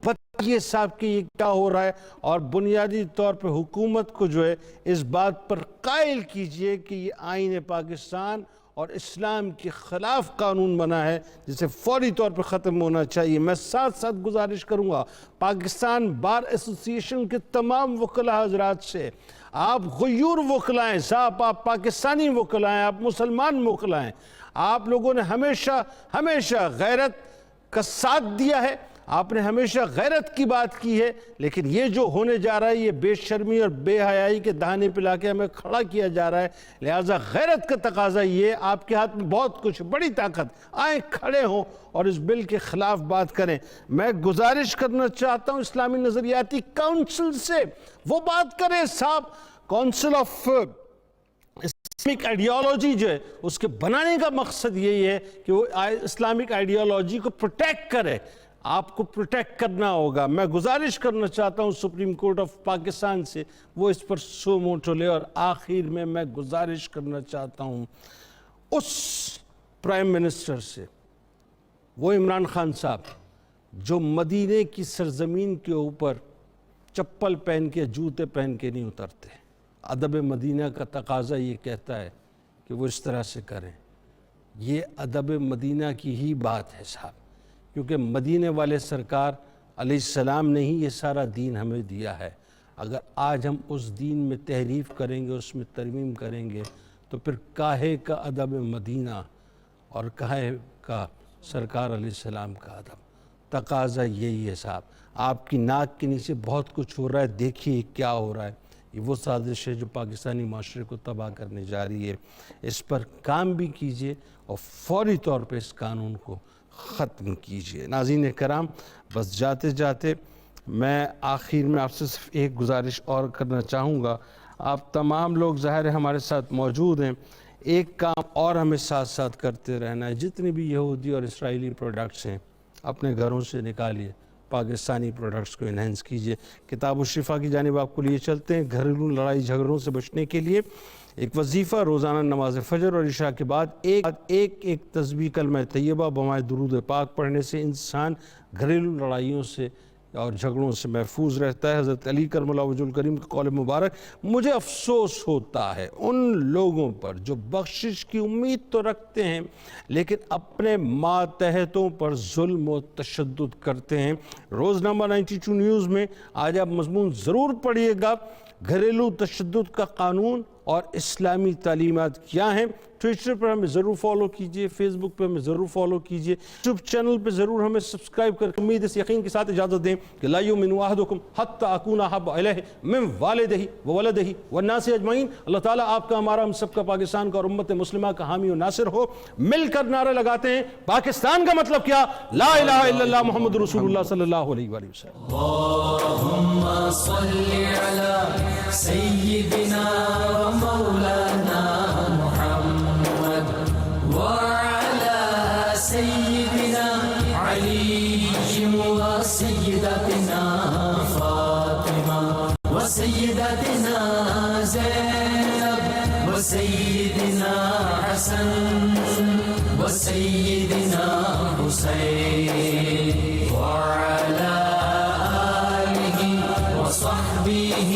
بتائیے صاحب کہ یہ کیا ہو رہا ہے، اور بنیادی طور پہ حکومت کو جو ہے اس بات پر قائل کیجئے کہ یہ آئین پاکستان اور اسلام کے خلاف قانون بنا ہے جسے فوری طور پر ختم ہونا چاہیے۔ میں ساتھ ساتھ گزارش کروں گا پاکستان بار ایسوسی ایشن کے تمام وکلاء حضرات سے، آپ غیور وکلاء ہیں صاحب، آپ پاکستانی وکلاء ہیں، آپ مسلمان وکلاء ہیں، آپ لوگوں نے ہمیشہ غیرت کا ساتھ دیا ہے، آپ نے ہمیشہ غیرت کی بات کی ہے، لیکن یہ جو ہونے جا رہا ہے یہ بے شرمی اور بے حیائی کے دہانے پہ لا کے ہمیں کھڑا کیا جا رہا ہے۔ لہٰذا غیرت کا تقاضا یہ، آپ کے ہاتھ میں بہت کچھ بڑی طاقت، آئیں کھڑے ہوں اور اس بل کے خلاف بات کریں۔ میں گزارش کرنا چاہتا ہوں اسلامی نظریاتی کونسل سے، وہ بات کریں صاحب، کونسل آف اسلامک آئیڈیالوجی جو ہے اس کے بنانے کا مقصد یہی ہے کہ وہ اسلامک آئیڈیالوجی کو پروٹیکٹ کرے، آپ کو پروٹیکٹ کرنا ہوگا۔ میں گزارش کرنا چاہتا ہوں سپریم کورٹ آف پاکستان سے وہ اس پر سو موٹو لے، اور آخر میں گزارش کرنا چاہتا ہوں اس پرائم منسٹر سے، وہ عمران خان صاحب جو مدینے کی سرزمین کے اوپر چپل پہن کے جوتے پہن کے نہیں اترتے۔ ادب مدینہ کا تقاضا یہ کہتا ہے کہ وہ اس طرح سے کریں۔ یہ ادب مدینہ کی ہی بات ہے صاحب، کیونکہ مدینے والے سرکار علیہ السلام نے ہی یہ سارا دین ہمیں دیا ہے۔ اگر آج ہم اس دین میں تحریف کریں گے، اس میں ترمیم کریں گے، تو پھر کاہے کا ادب مدینہ اور کاہے کا سرکار علیہ السلام کا ادب۔ تقاضا یہی ہے صاحب، آپ کی ناک کے نیچے بہت کچھ ہو رہا ہے، دیکھیے کیا ہو رہا ہے۔ یہ وہ سازش ہے جو پاکستانی معاشرے کو تباہ کرنے جا رہی ہے۔ اس پر کام بھی کیجئے اور فوری طور پہ اس قانون کو ختم کیجئے۔ ناظرین کرام، بس جاتے جاتے میں آخر میں آپ سے صرف ایک گزارش اور کرنا چاہوں گا۔ آپ تمام لوگ ظاہر ہے ہمارے ساتھ موجود ہیں، ایک کام اور ہمیں ساتھ ساتھ کرتے رہنا ہے۔ جتنے بھی یہودی اور اسرائیلی پروڈکٹس ہیں اپنے گھروں سے نکالیے، پاکستانی پروڈکٹس کو انہینس کیجئے۔ کتاب الشفا کی جانب آپ کو لیے چلتے ہیں۔ گھریلو لڑائی جھگڑوں سے بچنے کے لیے ایک وظیفہ، روزانہ نماز فجر اور عشاء کے بعد ایک تسبیح کلمہ طیبہ بمائے درود پاک پڑھنے سے انسان گھریلو لڑائیوں سے اور جھگڑوں سے محفوظ رہتا ہے۔ حضرت علی کرم اللہ وجہ الکریم کا قول مبارک، مجھے افسوس ہوتا ہے ان لوگوں پر جو بخشش کی امید تو رکھتے ہیں لیکن اپنے ماتحتوں پر ظلم و تشدد کرتے ہیں۔ روزنامہ 92 نیوز میں آج آپ مضمون ضرور پڑھیے گا، گھریلو تشدد کا قانون اور اسلامی تعلیمات کیا ہیں۔ ٹویٹر پر ہمیں ضرور فالو کیجئے، فیس بک پہ ہمیں ضرور فالو کیجئے، یوٹیوب چینل پہ ضرور ہمیں سبسکرائب کر کے امید اس یقین کے ساتھ اجازت دیں کہ لا یؤمن احدکم حتی اکون احب الیہ من والدہ وولدہ والناس اجمعین۔ اللہ تعالیٰ آپ کا، ہمارا، ہم سب کا، پاکستان کا اور امت مسلمہ کا حامی و ناصر ہو۔ مل کر نعرہ لگاتے ہیں، پاکستان کا مطلب کیا؟ لا الہ الا اللہ محمد رسول اللہ صلی اللہ علیہ وآلہ وسلم۔ اللہم صلی علی سیدنا و مولانا محمد وعلى سيدنا علي وسيدتنا فاطمة وسيدتنا زينب وسيدنا حسن وسيدنا حسين وعلى آله وصحبه